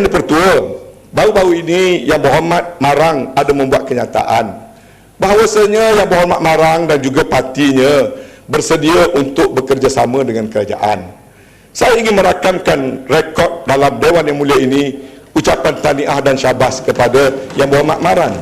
Yang Dipertua, baru-baru ini Yang Berhormat Marang ada membuat kenyataan bahawasanya Yang Berhormat Marang dan juga partinya bersedia untuk bekerjasama dengan kerajaan. Saya ingin merakamkan rekod dalam Dewan Yang Mulia ini ucapan tahniah dan syabas kepada Yang Berhormat Marang.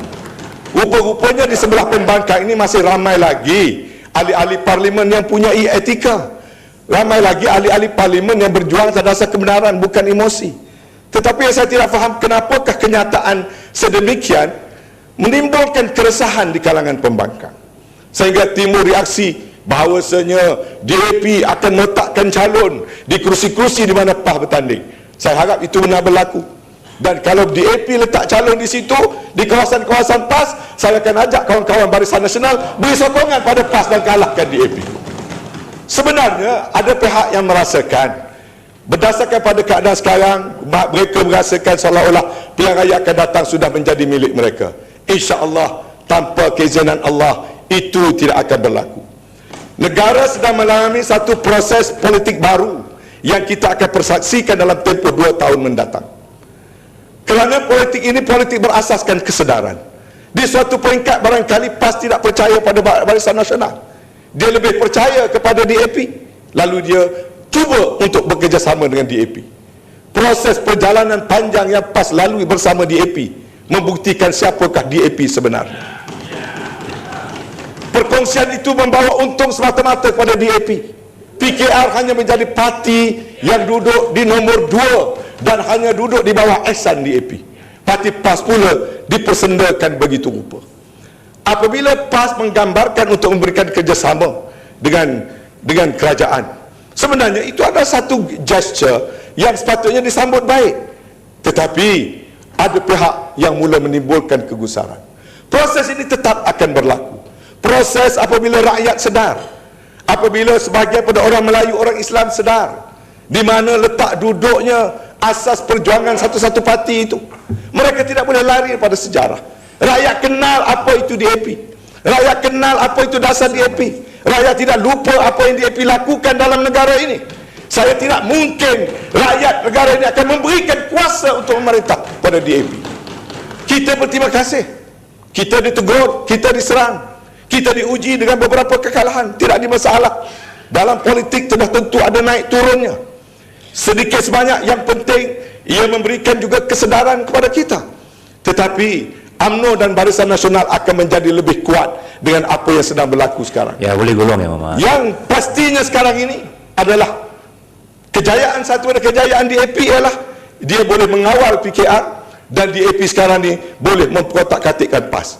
Rupa-rupanya di sebelah pembangkang ini masih ramai lagi ahli-ahli parlimen yang punya etika. Ramai lagi ahli-ahli parlimen yang berjuang atas dasar kebenaran, bukan emosi. Tetapi yang saya tidak faham, kenapakah kenyataan sedemikian menimbulkan keresahan di kalangan pembangkang, sehingga timbul reaksi bahawasanya DAP akan meletakkan calon di kursi-kursi di mana PAS bertanding. Saya harap itu benar berlaku. Dan kalau DAP letak calon di situ, di kawasan-kawasan PAS, saya akan ajak kawan-kawan Barisan Nasional beri sokongan pada PAS dan kalahkan DAP. Sebenarnya ada pihak yang merasakan, berdasarkan pada keadaan sekarang, mereka merasakan seolah-olah pilihan raya akan datang sudah menjadi milik mereka. InsyaAllah tanpa keizinan Allah itu tidak akan berlaku. Negara sedang mengalami satu proses politik baru yang kita akan persaksikan dalam tempoh 2 tahun mendatang. Kerana politik ini politik berasaskan kesedaran. Di suatu peringkat barangkali PAS tidak percaya pada Barisan Nasional, dia lebih percaya kepada DAP, lalu dia cuba untuk bekerjasama dengan DAP. Proses perjalanan panjang yang PAS lalui bersama DAP membuktikan siapakah DAP sebenarnya. Perkongsian itu membawa untung semata-mata kepada DAP. PKR hanya menjadi parti yang duduk di nombor 2 dan hanya duduk di bawah ihsan DAP. Parti PAS pula dipersendakan begitu rupa. Apabila PAS menggambarkan untuk memberikan kerjasama dengan kerajaan, sebenarnya itu adalah satu gesture yang sepatutnya disambut baik. Tetapi ada pihak yang mula menimbulkan kegusaran. Proses ini tetap akan berlaku. Proses apabila rakyat sedar, apabila sebahagian pada orang Melayu, orang Islam sedar di mana letak duduknya asas perjuangan satu-satu parti itu, mereka tidak boleh lari pada sejarah. Rakyat kenal apa itu DAP, rakyat kenal apa itu dasar DAP, rakyat tidak lupa apa yang DAP lakukan dalam negara ini. Saya tidak mungkin rakyat negara ini akan memberikan kuasa untuk memerintah pada DAP. Kita berterima kasih, kita ditegur, kita diserang, kita diuji dengan beberapa kekalahan, tidak ada masalah. Dalam politik sudah tentu ada naik turunnya. Sedikit sebanyak yang penting ia memberikan juga kesedaran kepada kita. Tetapi UMNO dan Barisan Nasional akan menjadi lebih kuat dengan apa yang sedang berlaku sekarang. Ya, boleh golong ya Mama. Yang pastinya sekarang ini adalah kejayaan satu dari kejayaan DAP ialah dia boleh mengawal PKR, dan DAP sekarang ni boleh memperotak-atikkan PAS.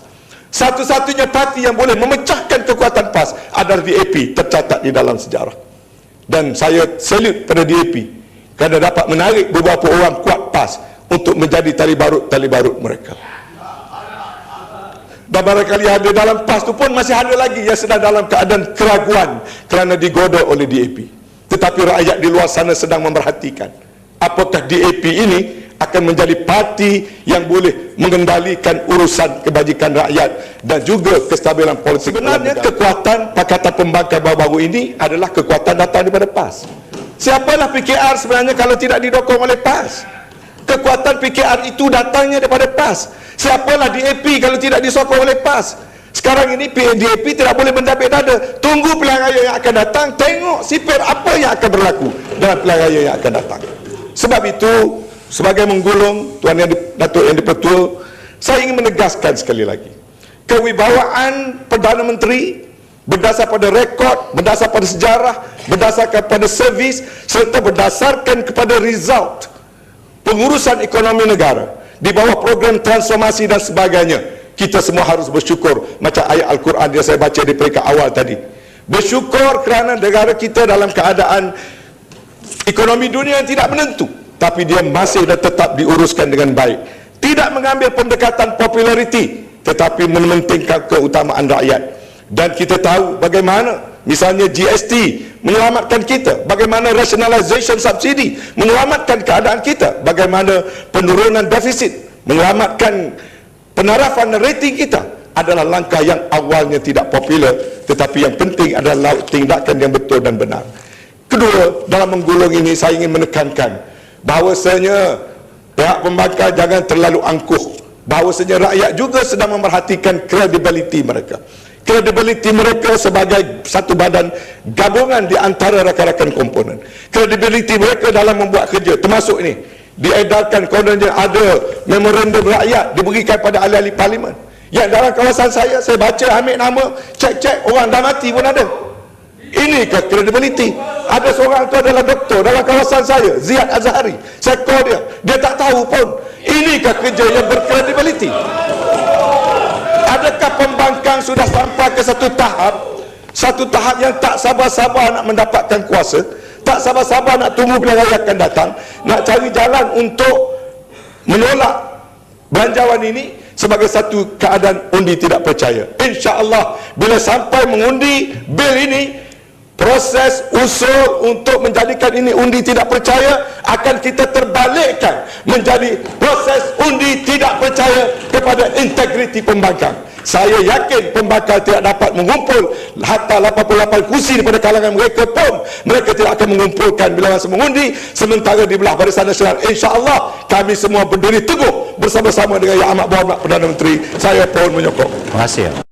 Satu-satunya parti yang boleh memecahkan kekuatan PAS adalah DAP, tercatat di dalam sejarah. Dan saya salute pada DAP kerana dapat menarik beberapa orang kuat PAS untuk menjadi tali barut mereka. Dan barangkali ada dalam PAS tu pun masih ada lagi yang sedang dalam keadaan keraguan kerana digoda oleh DAP. Tetapi rakyat di luar sana sedang memerhatikan apakah DAP ini akan menjadi parti yang boleh mengendalikan urusan kebajikan rakyat dan juga kestabilan politik. Sebenarnya kekuatan Pakatan Pembangkang baru-baru ini adalah kekuatan datang daripada PAS. Siapalah PKR sebenarnya kalau tidak didokong oleh PAS? Kekuatan PKR itu datangnya daripada PAS. Siapalah DAP kalau tidak disokong oleh PAS? Sekarang ini DAP tidak boleh mendapik dada. Tunggu pilihan raya yang akan datang, tengok sipir apa yang akan berlaku dalam pilihan raya yang akan datang. Sebab itu, sebagai menggulung Tuan Datuk Yang Dipertua, saya ingin menegaskan sekali lagi, kewibawaan Perdana Menteri berdasar pada rekod, berdasar pada sejarah, berdasarkan pada servis, serta berdasarkan kepada result pengurusan ekonomi negara di bawah program transformasi dan sebagainya. Kita semua harus bersyukur, macam ayat Al-Quran yang saya baca di peringkat awal tadi. Bersyukur kerana negara kita dalam keadaan ekonomi dunia yang tidak menentu, tapi dia masih dan tetap diuruskan dengan baik. Tidak mengambil pendekatan populariti, tetapi mementingkan keutamaan rakyat. Dan kita tahu bagaimana misalnya GST menyelamatkan kita, bagaimana rationalization subsidi menyelamatkan keadaan kita, bagaimana penurunan defisit menyelamatkan penarafan rating kita. Adalah langkah yang awalnya tidak popular, tetapi yang penting adalah tindakan yang betul dan benar. Kedua, dalam menggulung ini saya ingin menekankan bahawasanya pihak pembangkang jangan terlalu angkuh bahawasanya rakyat juga sedang memerhatikan kredibiliti mereka. Kredibiliti mereka sebagai satu badan gabungan di antara rakan-rakan komponen. Kredibiliti mereka dalam membuat kerja, termasuk ini diedarkan kononnya ada memorandum rakyat diberikan pada ahli-ahli parlimen yang dalam kawasan saya baca, ambil nama, cek orang dah mati pun ada. Inikah kredibiliti? Ada seorang tu adalah doktor dalam kawasan saya, Ziyad Azhari, saya call dia tak tahu pun. Inikah kerja yang berkredibiliti? Adakah pembangkang sudah sampai ke satu tahap yang tak sabar-sabar nak mendapatkan kuasa, tak sabar-sabar nak tunggu pilihan raya akan datang, nak cari jalan untuk menolak belanjawan ini sebagai satu keadaan undi tidak percaya? InsyaAllah bila sampai mengundi bil ini, proses usul untuk menjadikan ini undi tidak percaya akan kita terbalikkan menjadi proses undi tidak percaya kepada integriti pembangkang. Saya yakin pembangkang tidak dapat mengumpul hatta 88 kursi daripada kalangan mereka pun mereka tidak akan mengumpulkan bila masa mengundi, sementara di belah Barisan Nasional insya-Allah kami semua berdiri teguh bersama-sama dengan Yang Amat Berhormat Perdana Menteri. Saya pun menyokong. Terima kasih.